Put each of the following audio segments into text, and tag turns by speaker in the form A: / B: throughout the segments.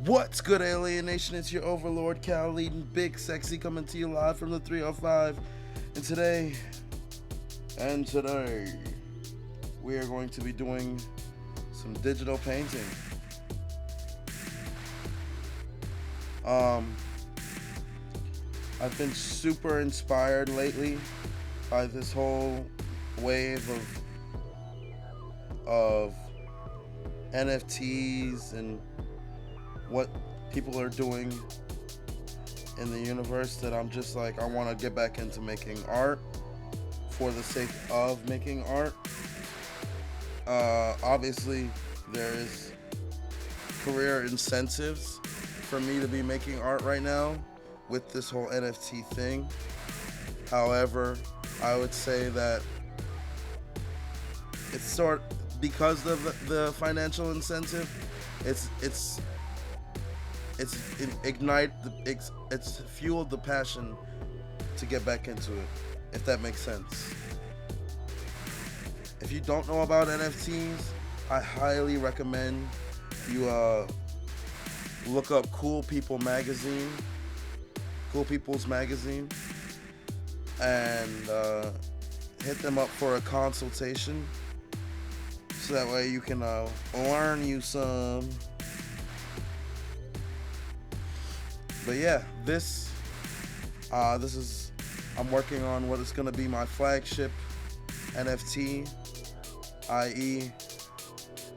A: What's good, Alien Nation? It's your Overlord, Cal leading Big Sexy, coming to you live from the 305. And today, we are going to be doing some digital painting. I've been super inspired lately by this whole wave of NFTs and what people are doing in the universe, that I'm just like, I want to get back into making art for the sake of making art. Obviously, there's career incentives for me to be making art right now with this whole NFT thing. However, I would say that it's because of the financial incentive, it's fueled the passion to get back into it, if that makes sense. If you don't know about NFTs, I highly recommend you look up Cool People's Magazine, and hit them up for a consultation, so that way you can learn you some. But yeah, this is, I'm working on what is going to be my flagship NFT, i.e.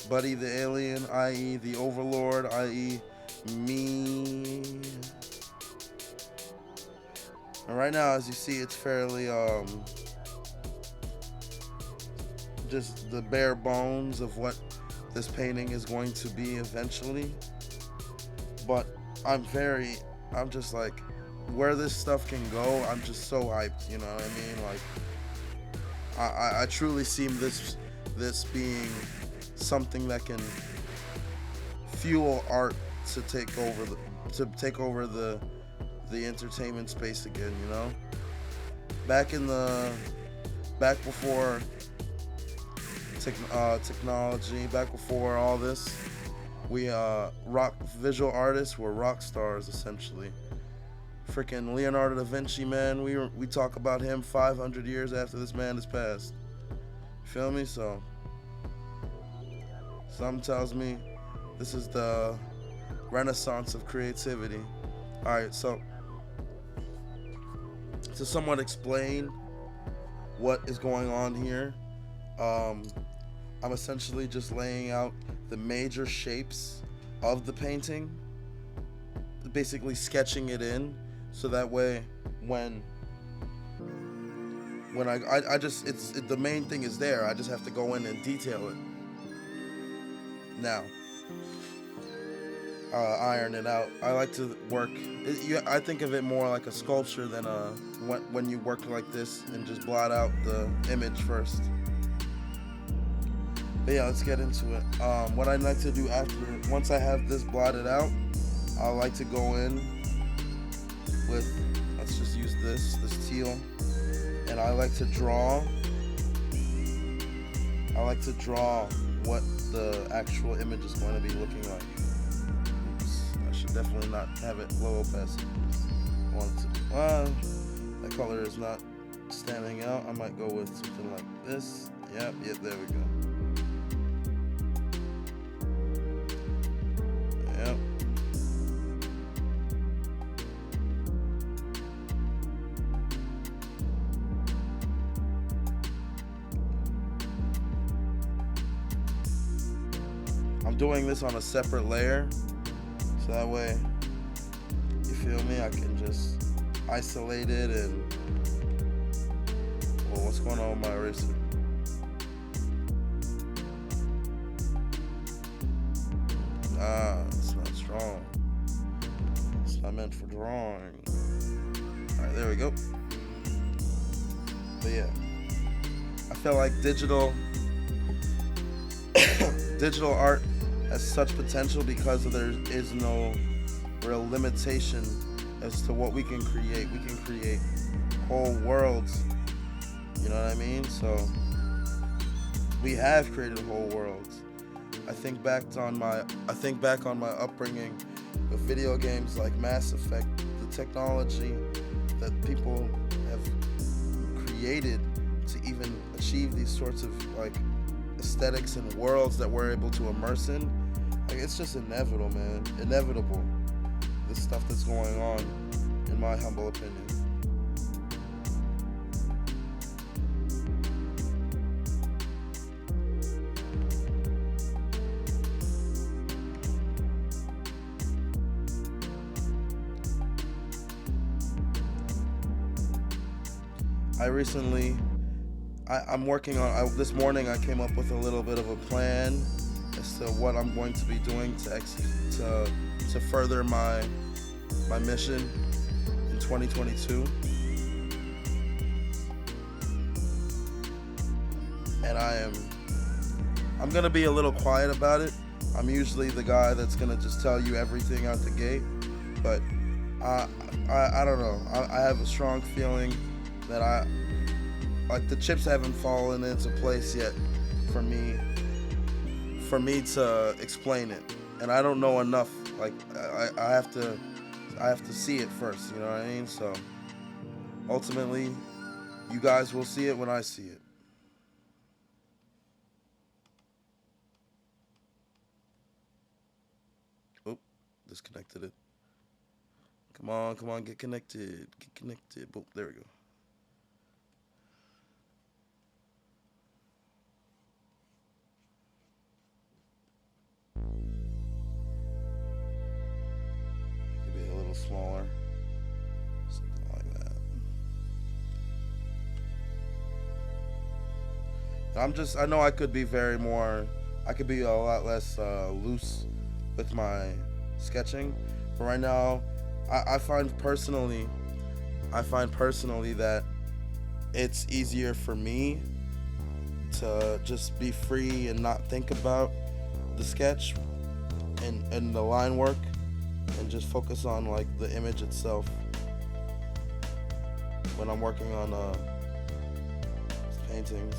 A: Buddy the Alien, i.e. the Overlord, i.e. me. And right now, as you see, it's fairly just the bare bones of what this painting is going to be eventually. But I'm just like, where this stuff can go, I'm just so hyped, you know what I mean? Like, I truly see this being something that can fuel art to take over the entertainment space again, you know? Back before technology, back before all this, visual artists were rock stars, essentially. Freaking Leonardo da Vinci, man, we talk about him 500 years after this man has passed. Feel me? So something tells me this is the renaissance of creativity. Alright, so to somewhat explain what is going on here, I'm essentially just laying out the major shapes of the painting, basically sketching it in, so that way when I just, the main thing is there, I just have to go in and detail it. Now, iron it out. I like to work, I think of it more like a sculpture than when you work like this and just blot out the image first. But yeah, let's get into it. What I like to do once I have this blotted out, I like to go in with, let's just use this teal, and I like to draw what the actual image is going to be looking like. Oops, I should definitely not have it low opaque. That color is not standing out. I might go with something like this. Yep, there we go. Yep. I'm doing this on a separate layer, so that way, you feel me, I can just isolate it. And what's going on with my eraser? It's not strong. It's not meant for drawing. Alright, there we go. But yeah, I feel like digital art has such potential because there is no real limitation as to what we can create. We can create whole worlds, you know what I mean? So we have created whole worlds. I think back on my upbringing with video games like Mass Effect, the technology that people have created to even achieve these sorts of like aesthetics and worlds that we're able to immerse in. Like it's just inevitable, man. Inevitable. The stuff that's going on, in my humble opinion. I'm working on, this morning I came up with a little bit of a plan as to what I'm going to be doing to further my mission in 2022. And I'm gonna be a little quiet about it. I'm usually the guy that's gonna just tell you everything out the gate, but I don't know. I have a strong feeling that the chips haven't fallen into place yet for me to explain it, and I don't know enough. Like I have to see it first. You know what I mean? So ultimately, you guys will see it when I see it. Oh, disconnected it. Come on, get connected. Boom, there we go. Smaller, something like that. I know I could be I could be a lot less loose with my sketching, but right now I find personally that it's easier for me to just be free and not think about the sketch and the line work, and just focus on like the image itself when I'm working on paintings.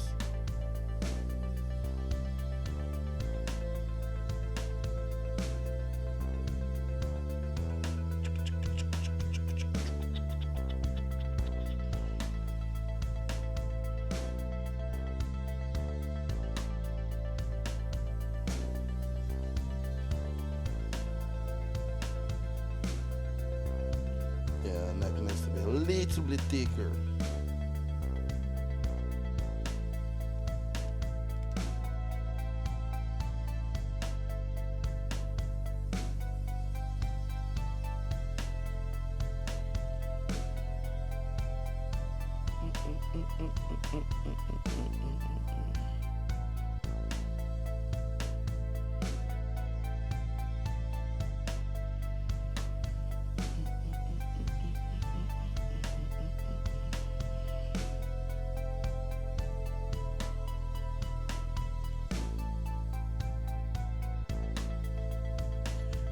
A: Neck needs to be a little bit thicker.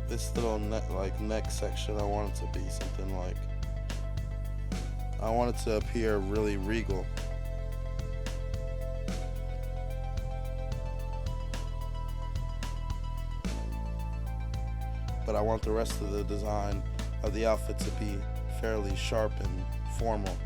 A: This little neck section, I want it to be something like, I want it to appear really regal. But I want the rest of the design of the outfit to be fairly sharp and formal.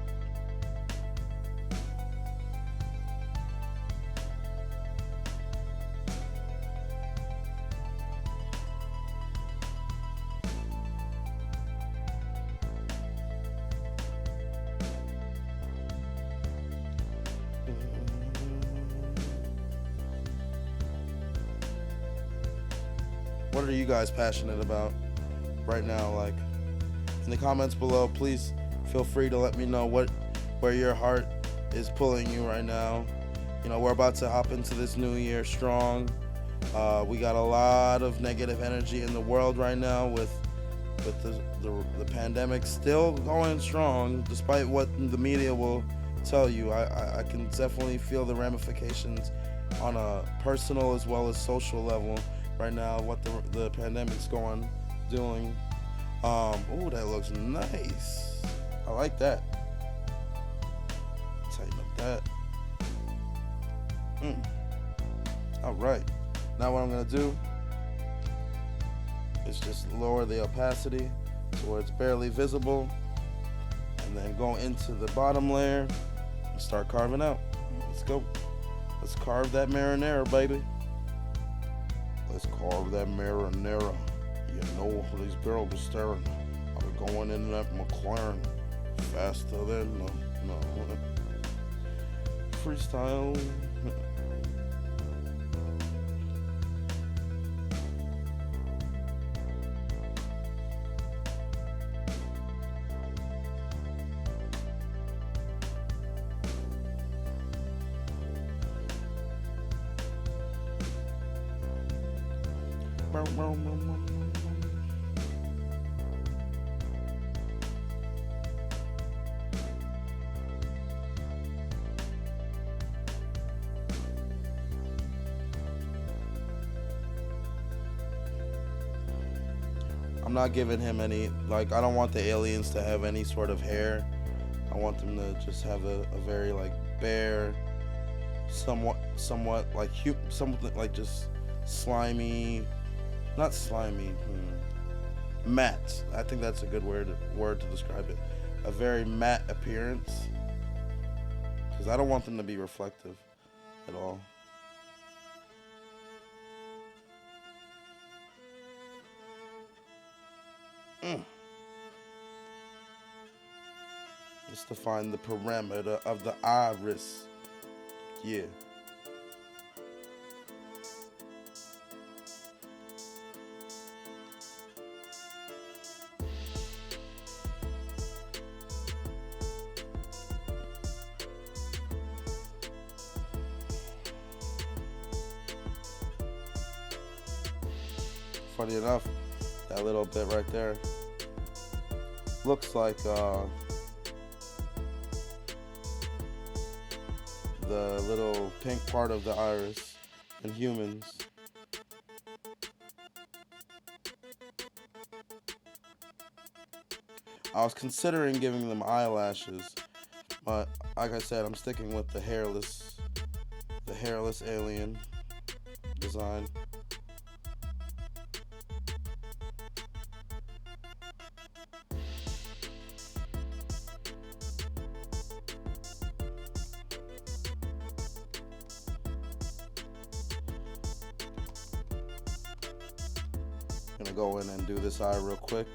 A: What are you guys passionate about right now? Like, in the comments below, please feel free to let me know where your heart is pulling you right now. You know, we're about to hop into this new year strong. We got a lot of negative energy in the world right now with the pandemic still going strong, despite what the media will tell you. I can definitely feel the ramifications on a personal as well as social level right now, what the pandemic's doing. Oh, that looks nice. I like that. Tighten up that. All right. Now what I'm gonna do is just lower the opacity to where it's barely visible, and then go into the bottom layer and start carving out. Let's go. Let's carve that marinara, baby. Let's carve that marinara. You know, these girls are staring. I'm going in that McLaren faster than no. Freestyle. I'm not giving him any, like, I don't want the aliens to have any sort of hair. I want them to just have a very, like, bare, somewhat like, something like just slimy, not slimy, matte. I think that's a good word to describe it. A very matte appearance. Because I don't want them to be reflective at all. Just to find the parameter of the iris. Yeah. Funny enough, that little bit right there looks like the little pink part of the iris in humans. I was considering giving them eyelashes, but like I said, I'm sticking with the hairless alien design. Gonna go in and do this eye real quick.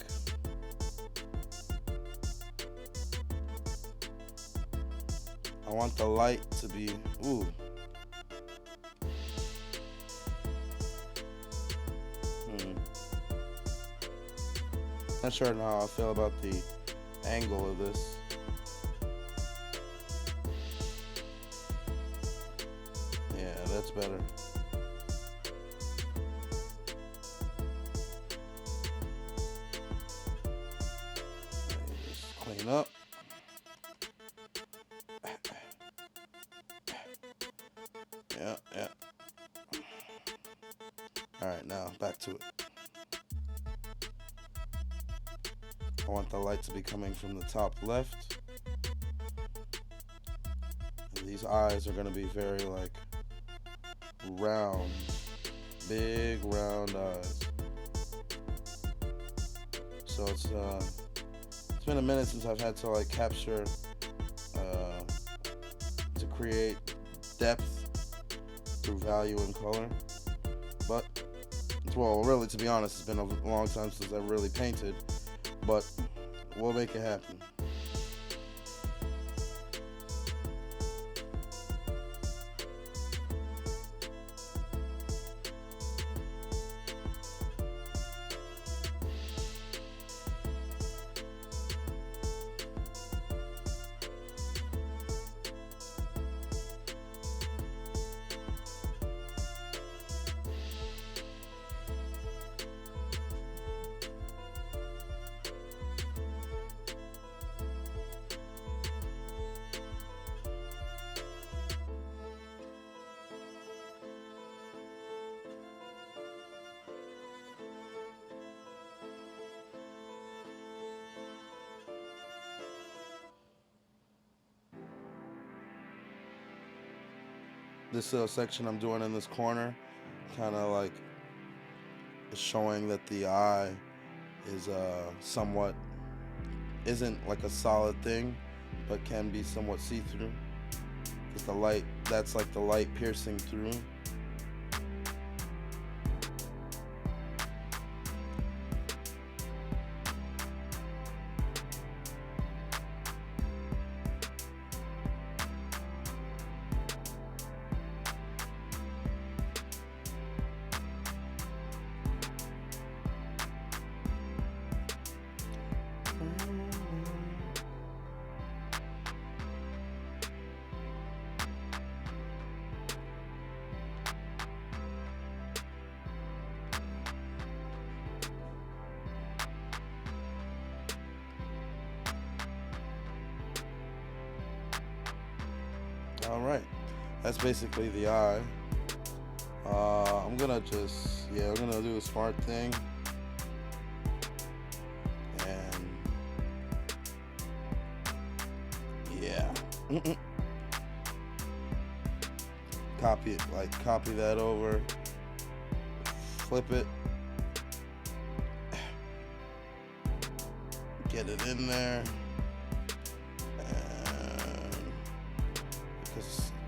A: I want the light to be, ooh. Not sure how I feel about the angle of this. Yeah, that's better. Just clean up. Yeah. Alright, now back to it. I want the light to be coming from the top left. And these eyes are going to be very, like, round. Big, round eyes. So it's been a minute since I've had to, like, capture, to create depth through value and color. But, well, really, to be honest, it's been a long time since I've really painted. But we'll make it happen. This section I'm doing in this corner, kind of like is showing that the eye is somewhat isn't like a solid thing, but can be somewhat see-through. Because the light, that's like the light piercing through. All right, that's basically the eye. I'm gonna we're gonna do a smart thing, and yeah, copy that over, flip it, get it in there, and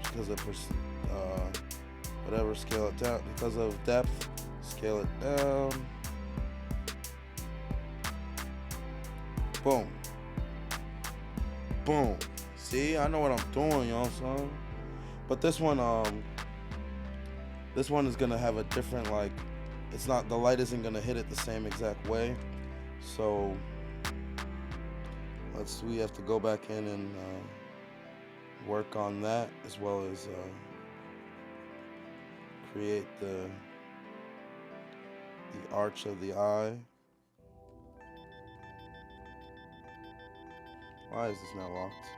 A: because of whatever, scale it down. Because of depth, scale it down. Boom. Boom. See, I know what I'm doing, y'all, son. But this one is gonna have a different, like, it's not, the light isn't gonna hit it the same exact way. So we have to go back in and work on that, as well as create the arch of the eye. Why is this not locked?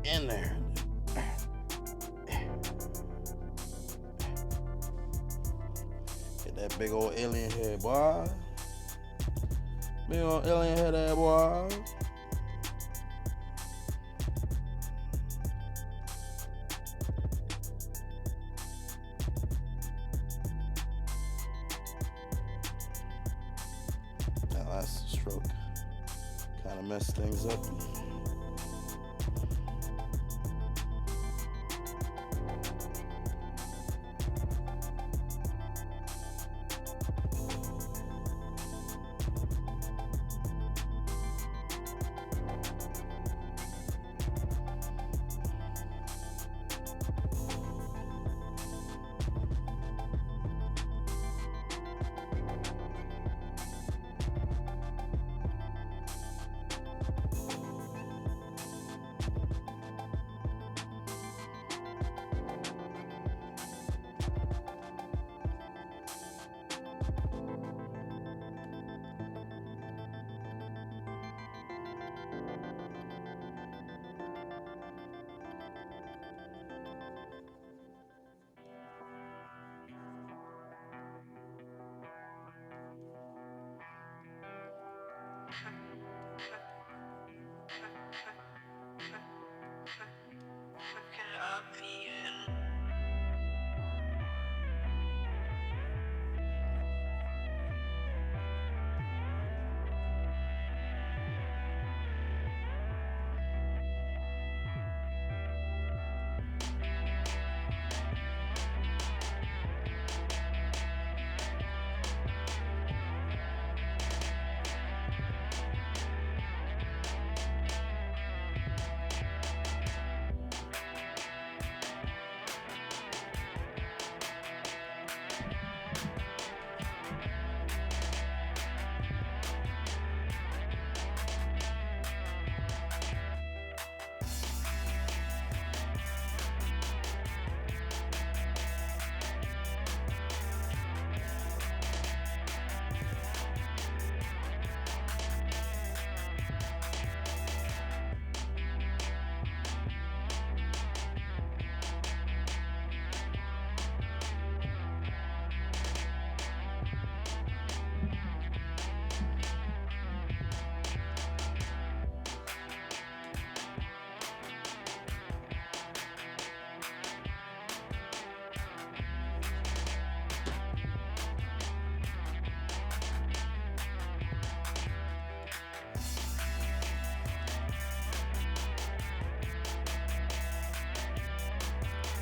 A: In there. Get that big old alien head, boy. Big old alien head there, boy. That last stroke kind of messed things up.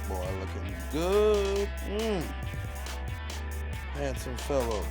A: Boy, looking good. Handsome fellow.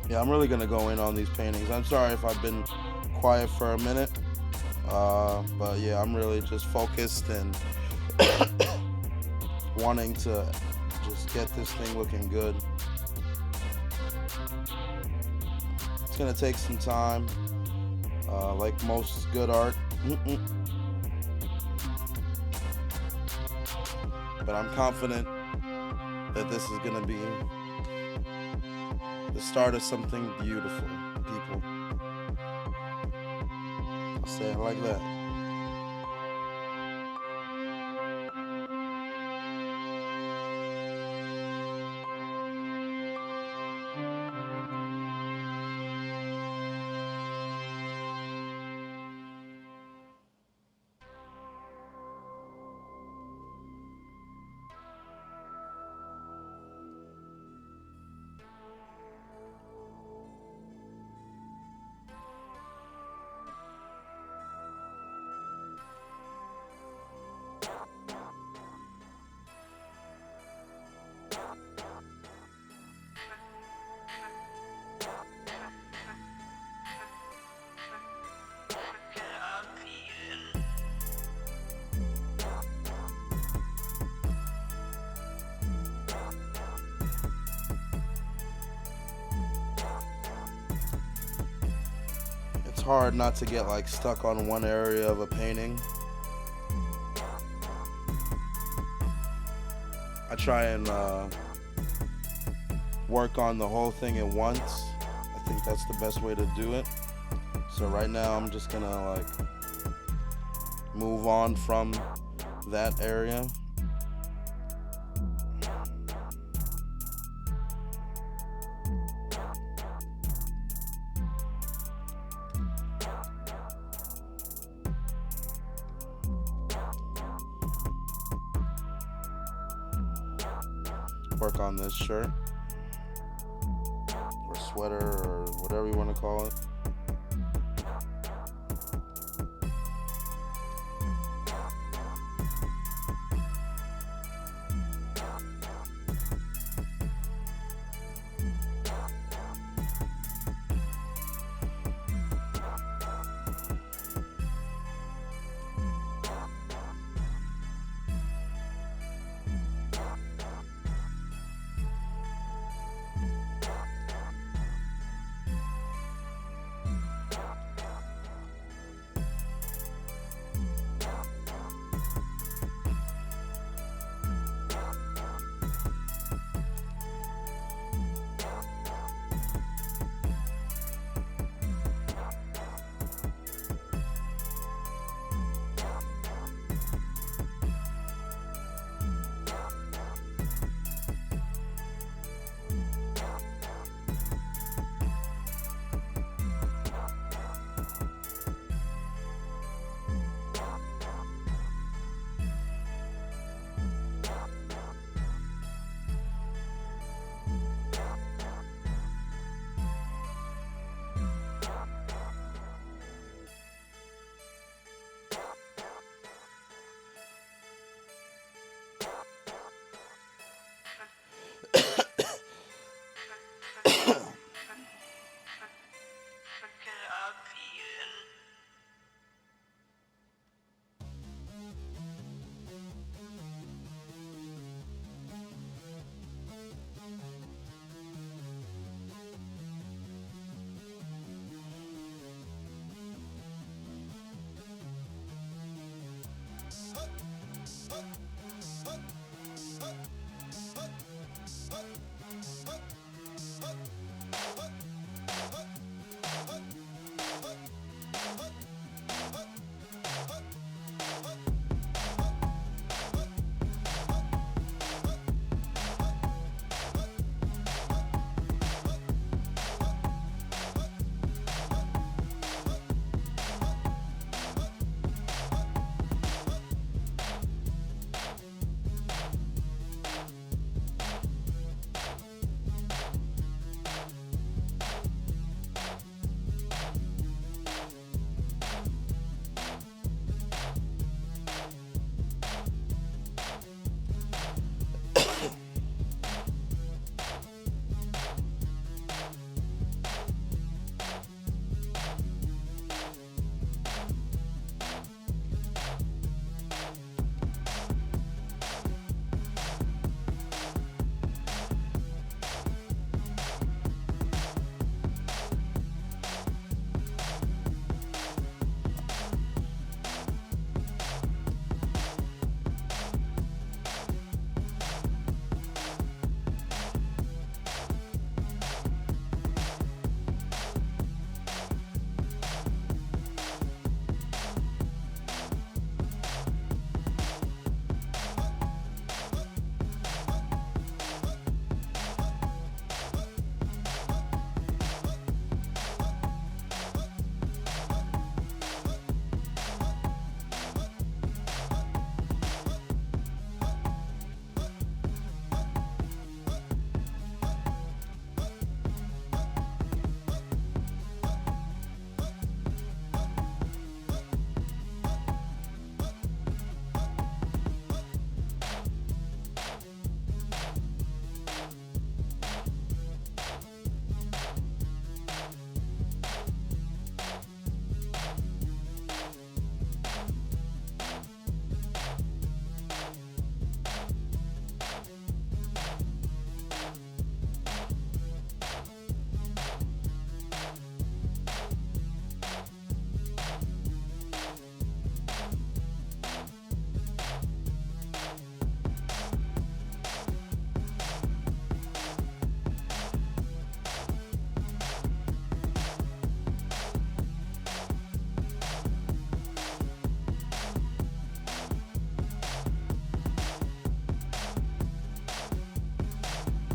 A: Yeah, I'm really gonna go in on these paintings. I'm sorry if I've been quiet for a minute, but yeah, I'm really just focused and wanting to just get this thing looking good. It's gonna take some time, like most good art. But I'm confident that this is gonna be the start of something beautiful, people. I'll say it like that. hard not to get like stuck on one area of a painting. I try and work on the whole thing at once. I think that's the best way to do it. So right now I'm just gonna like move on from that area. Work on this shirt or sweater or whatever you want to call it.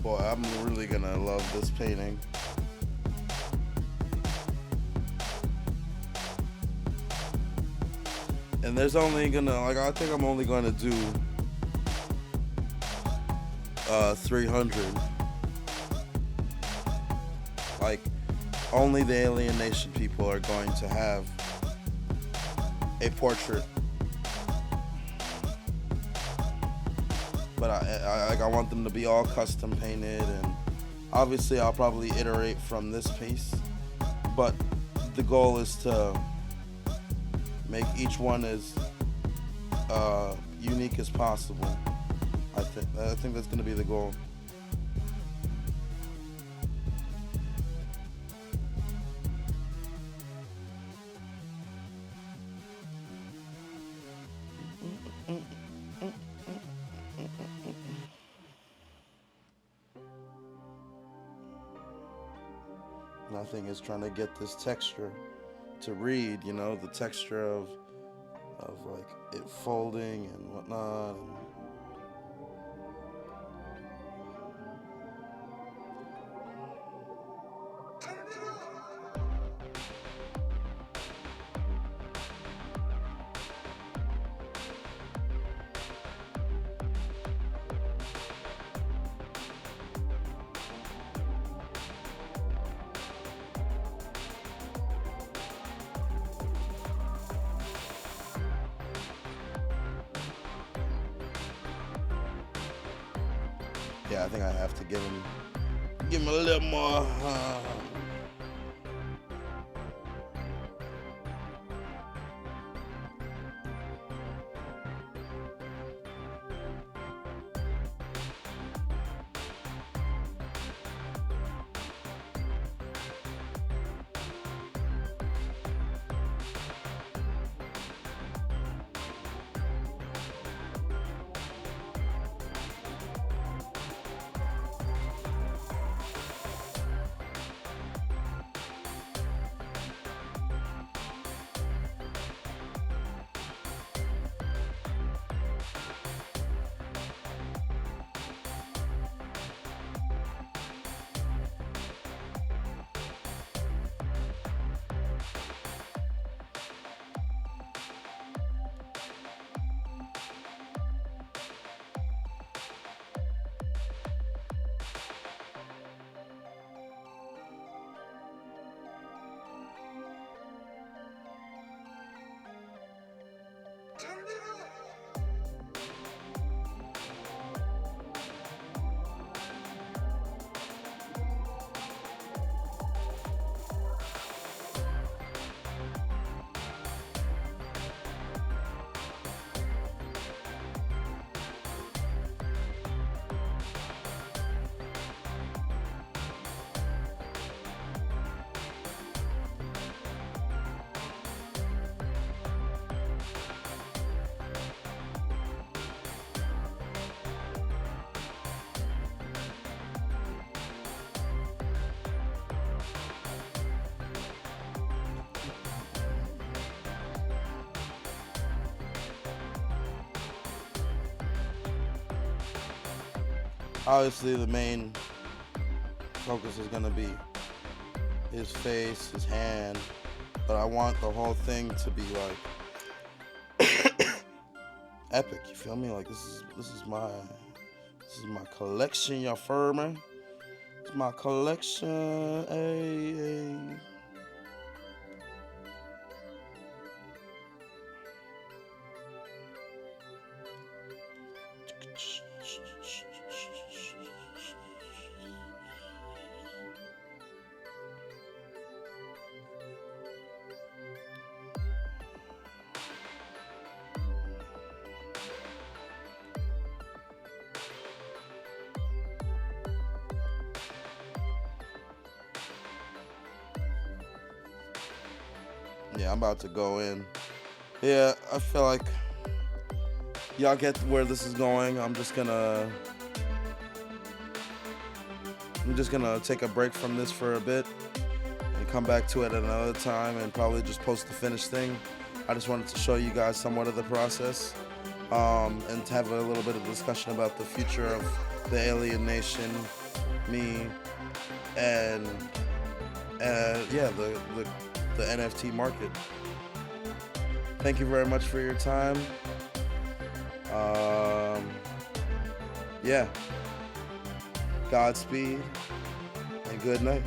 A: Boy, I'm really gonna love this painting. And there's only gonna, like, I think I'm only gonna do 300. Like, only the Alien Nation people are going to have a portrait. But I want them to be all custom painted, and obviously I'll probably iterate from this piece. But the goal is to make each one as unique as possible. I think that's going to be the goal. Nothing is trying to get this texture to read, you know, the texture of like it folding and whatnot. Yeah, I think I have to give him a little more. Obviously, the main focus is going to be his face, his hand, but I want the whole thing to be like epic. You feel me? Like this is my collection, y'all fur man. It's my collection. Hey. Yeah, I'm about to go in. Yeah, I feel like y'all get where this is going. I'm just gonna take a break from this for a bit and come back to it at another time and probably just post the finished thing. I just wanted to show you guys somewhat of the process and to have a little bit of discussion about the future of the alienation, me, and yeah, the NFT market. Thank you very much for your time. Um, yeah, Godspeed and good night.